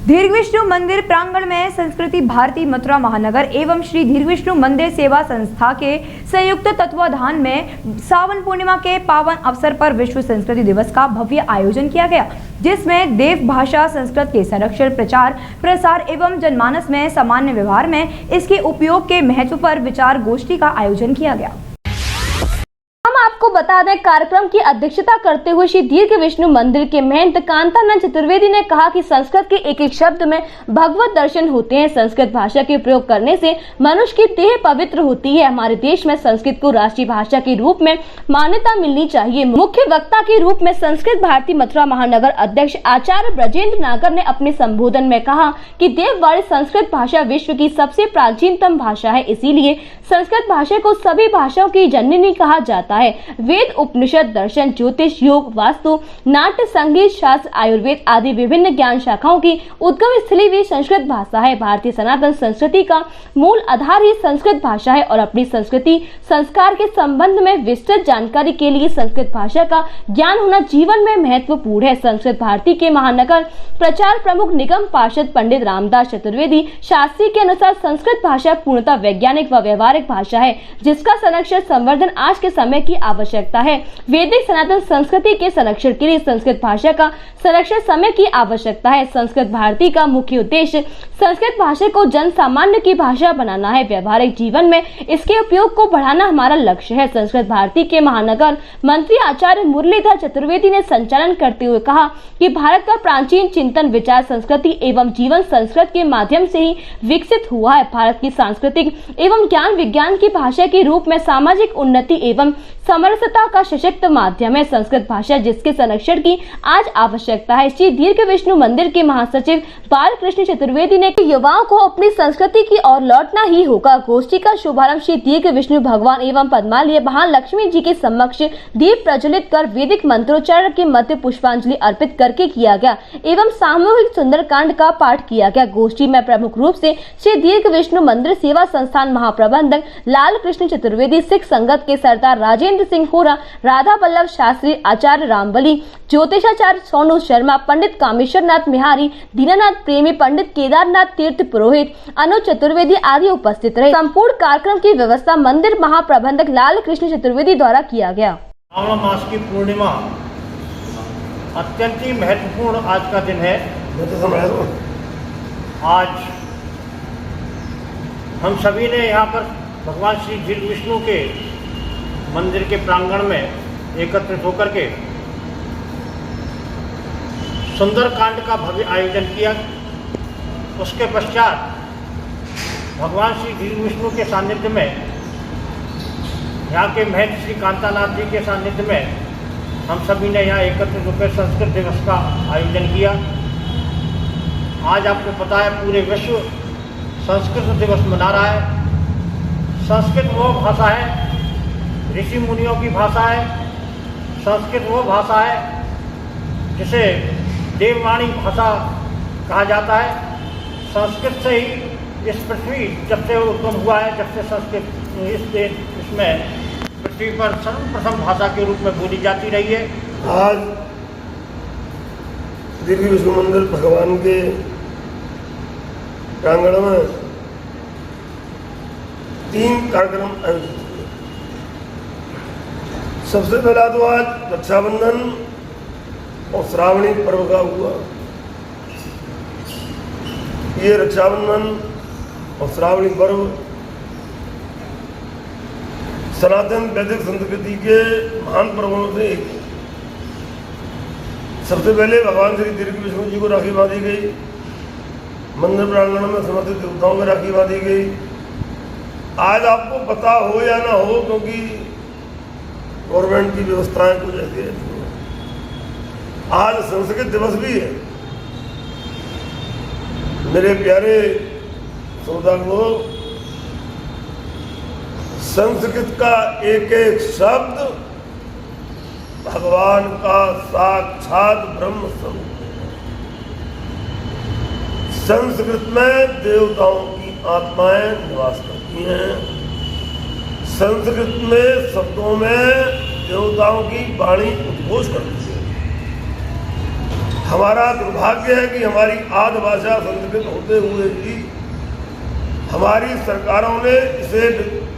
धीर्घ विष्णु मंदिर प्रांगण में संस्कृति भारती मथुरा महानगर एवं श्री धीर्घ विष्णु मंदिर सेवा संस्था के संयुक्त तत्वाधान में सावन पूर्णिमा के पावन अवसर पर विश्व संस्कृति दिवस का भव्य आयोजन किया गया, जिसमें देव भाषा संस्कृत के संरक्षण, प्रचार प्रसार एवं जनमानस में सामान्य व्यवहार में इसके उपयोग के महत्व पर विचार गोष्ठी का आयोजन किया गया। आपको बता दें, कार्यक्रम की अध्यक्षता करते हुए श्री दीर्घ विष्णु मंदिर के महंत कांतानंद चतुर्वेदी ने कहा कि संस्कृत के एक एक शब्द में भगवत दर्शन होते हैं। संस्कृत भाषा के प्रयोग करने से मनुष्य की देह पवित्र होती है। हमारे देश में संस्कृत को राष्ट्रीय भाषा के रूप में मान्यता मिलनी चाहिए। मुख्य वक्ता के रूप में संस्कृत भारती मथुरा महानगर अध्यक्ष आचार्य ब्रजेंद्र नागर ने अपने संबोधन में कहा कि देववाणी संस्कृत भाषा विश्व की सबसे प्राचीनतम भाषा है, इसीलिए संस्कृत भाषा को सभी भाषाओं की जननी कहा जाता है। वेद, उपनिषद, दर्शन, ज्योतिष, योग, वास्तु, नाट्य, संगीत, शास्त्र, आयुर्वेद आदि विभिन्न ज्ञान शाखाओं की उद्गम स्थली भी संस्कृत भाषा है। भारतीय सनातन संस्कृति का मूल आधार ही संस्कृत भाषा है और अपनी संस्कृति संस्कार के संबंध में विस्तृत जानकारी के लिए संस्कृत भाषा का ज्ञान होना जीवन में महत्वपूर्ण है। संस्कृत भारती के महानगर प्रचार प्रमुख निगम पार्षद पंडित रामदास चतुर्वेदी शास्त्री के अनुसार संस्कृत भाषा पूर्णतः वैज्ञानिक व व्यवहारिक भाषा है, जिसका संरक्षण संवर्धन आज के समय की आवश्यकता है। वैदिक सनातन संस्कृति के संरक्षण के लिए संस्कृत भाषा का संरक्षण समय की आवश्यकता है। संस्कृत भारती का मुख्य उद्देश्य संस्कृत भाषा को जन सामान्य की भाषा बनाना है। व्यवहारिक जीवन में इसके उपयोग को बढ़ाना हमारा लक्ष्य है। संस्कृत भारती के महानगर मंत्री आचार्य मुरलीधर चतुर्वेदी ने संचालन करते हुए कहा कि भारत का प्राचीन चिंतन, विचार, संस्कृति एवं जीवन संस्कृत के माध्यम से ही विकसित हुआ है। भारत की सांस्कृतिक एवं ज्ञान विज्ञान की भाषा के रूप में सामाजिक उन्नति एवं समरसता का सशक्त माध्यम है संस्कृत भाषा, जिसके संरक्षण की आज आवश्यकता है। श्री दीर्घ विष्णु मंदिर के महासचिव बालकृष्ण चतुर्वेदी ने युवाओं को अपनी संस्कृति की ओर लौटना ही होगा। गोष्ठी का शुभारंभ श्री दीर्घ विष्णु भगवान एवं पद्मालय महालक्ष्मी जी के समक्ष दीप प्रज्वलित कर वैदिक मंत्रोच्चारण के मध्य पुष्पांजलि अर्पित करके किया गया एवं सामूहिक सुंदरकांड का पाठ किया गया। गोष्ठी में प्रमुख रूप से श्री दीर्घ विष्णु मंदिर सेवा संस्थान महाप्रबंधक लाल कृष्ण चतुर्वेदी, सिख संगत के सरदार राजेंद्र सिंह होरा, राधा बल्लभ शास्त्री, आचार्य रामबली, ज्योतिषाचार्य सोनू शर्मा, पंडित कामेश्वर नाथ मिहारी, दीनानाथ प्रेमी, पंडित केदारनाथ तीर्थ पुरोहित, अनुज चतुर्वेदी आदि उपस्थित रहे। संपूर्ण कार्यक्रम की व्यवस्था मंदिर महाप्रबंधक लाल कृष्ण चतुर्वेदी द्वारा किया गया। श्रावण मास की पूर्णिमा अत्यंत ही महत्वपूर्ण आज का दिन है। आज हम सभी ने यहाँ पर भगवान श्री दीर्घ विष्णु के मंदिर के प्रांगण में एकत्रित होकर के सुंदरकांड का भव्य आयोजन किया। उसके पश्चात भगवान श्री दीर्घ विष्णु के सानिध्य में, यहाँ के महंत श्री कांतानाथ जी के सानिध्य में हम सभी ने यहाँ एकत्रित होकर संस्कृत दिवस का आयोजन किया। आज आपको पता है पूरे विश्व संस्कृत दिवस मना रहा है। संस्कृत वो भाषा है, ऋषि मुनियों की भाषा है। संस्कृत वो भाषा है जिसे देववाणी भाषा कहा जाता है। संस्कृत से ही इस पृथ्वी जब से उत्पन्न हुआ है, जब से संस्कृत इसमें पृथ्वी पर सर्वप्रथम भाषा के रूप में बोली जाती रही है। आज दीर्घ विष्णु मंदिर भगवान के प्रांगण में 3 कार्यक्रम आयोजित हुए। सबसे पहला तो आज रक्षाबंधन और श्रावणी पर्व का हुआ। ये रक्षाबंधन और श्रावणी पर्व सनातन वैदिक संस्कृति के महान पर्वों से एक। सबसे पहले भगवान श्री दीर्घ विष्णु जी को राखी बांधी गई। मंदिर प्रांगण में समस्त देवताओं को राखी बांधी गई। आज आपको पता हो या ना हो, क्योंकि गवर्नमेंट की व्यवस्थाएं कुछ ऐसी हैं, आज संस्कृत दिवस भी है। मेरे प्यारे श्रोता लोग, संस्कृत का एक एक शब्द भगवान का साक्षात ब्रह्म स्वरूप है। संस्कृत में देवताओं की आत्माएं निवास करती हैं। संस्कृत में शब्दों में देवताओं की वाणी उद्घोष करती है। हमारा दुर्भाग्य है कि हमारी आद्य भाषा संस्कृत होते हुए भी हमारी सरकारों ने इसे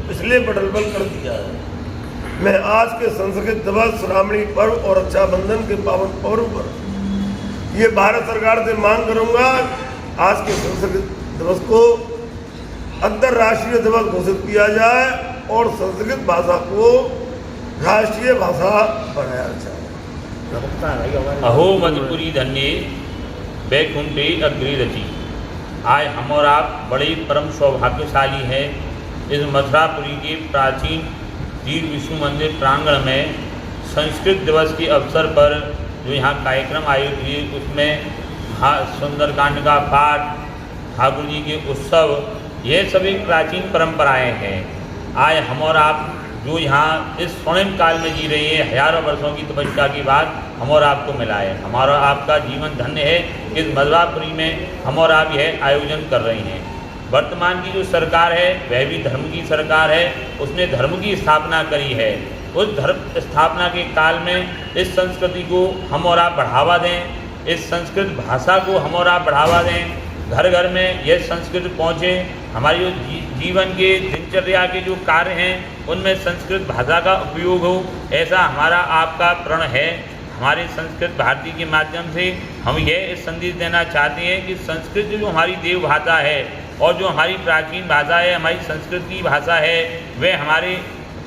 पिछले पटल कर दिया है। मैं आज के संस्कृत दिवस, श्रावणी पर्व और रक्षाबंधन के पावन पर्व पर ये भारत सरकार से मांग करूंगा, आज के संस्कृत दिवस को अंतर्राष्ट्रीय दिवस घोषित किया जाए और संस्कृत भाषा को राष्ट्रीय भाषा बनाया जाए। अहो मधुपुरी धन्ये वैकुंठे अग्रेरची। आज हम और आप बड़े परम सौभाग्यशाली हैं। इस मथुरापुरी के प्राचीन धीर विष्णु मंदिर प्रांगण में संस्कृत दिवस के अवसर पर जो यहाँ कार्यक्रम आयोजित हुए, उसमें सुंदरकांड का पाठ, ठाकुर जी के उत्सव, ये सभी प्राचीन परंपराएं हैं। आज हम और आप जो यहाँ इस स्वर्णिम काल में जी रही है, हजारों वर्षों की तपस्या के बाद हम और आपको मिला है। हमारा आपका जीवन धन्य है। इस मथुरापुरी में हम और आप यह आयोजन कर रहे हैं। वर्तमान की जो सरकार है वह भी धर्म की सरकार है। उसने धर्म की स्थापना करी है। उस धर्म स्थापना के काल में इस संस्कृति को हम और आप बढ़ावा दें, इस संस्कृत भाषा को हम और आप बढ़ावा दें, घर घर में यह संस्कृत पहुँचे। हमारी जो जीवन के दिनचर्या के जो कार्य हैं उनमें संस्कृत भाषा का उपयोग हो, ऐसा हमारा आपका प्रण है। हमारे संस्कृत भारती के माध्यम से हम यह संदेश देना चाहते हैं कि संस्कृत जो हमारी देव भाषा है और जो हमारी प्राचीन भाषा है, हमारी संस्कृत की भाषा है, वह हमारे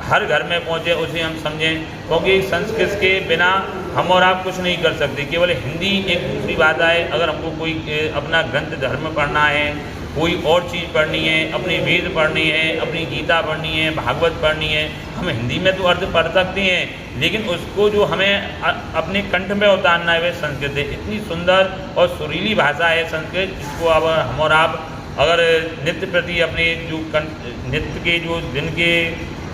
हर घर में पहुँचे, उसे हम समझें। क्योंकि संस्कृत के बिना हम और आप कुछ नहीं कर सकते। केवल हिंदी एक दूसरी भाषा है। अगर हमको कोई अपना ग्रंथ धर्म पढ़ना है, कोई और चीज़ पढ़नी है, अपनी वेद पढ़नी है, अपनी गीता पढ़नी है, भागवत पढ़नी है, हम हिंदी में तो अर्थ पढ़ सकते हैं, लेकिन उसको जो हमें अपने कंठ में उतारना है वह संस्कृत है। इतनी सुंदर और सुरीली भाषा है संस्कृत। इसको अब हम और आप अगर नित्य प्रति अपने जो नित्य के जो दिन के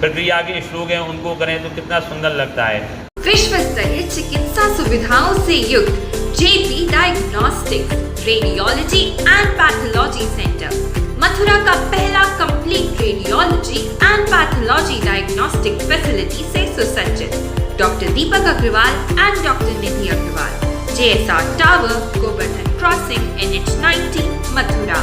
प्रक्रिया के श्लोक हैं उनको करें तो कितना सुंदर लगता है। विश्व स्तरीय चिकित्सा सुविधाओं से युक्त JP diagnostics, radiology and pathology centre, Mathura का पहला complete radiology and pathology diagnostic facility से सुसज्जित। Doctor Deepak Agarwal and doctor Nidhi Agarwal, JSR tower, Govardhan crossing, NH90, Mathura.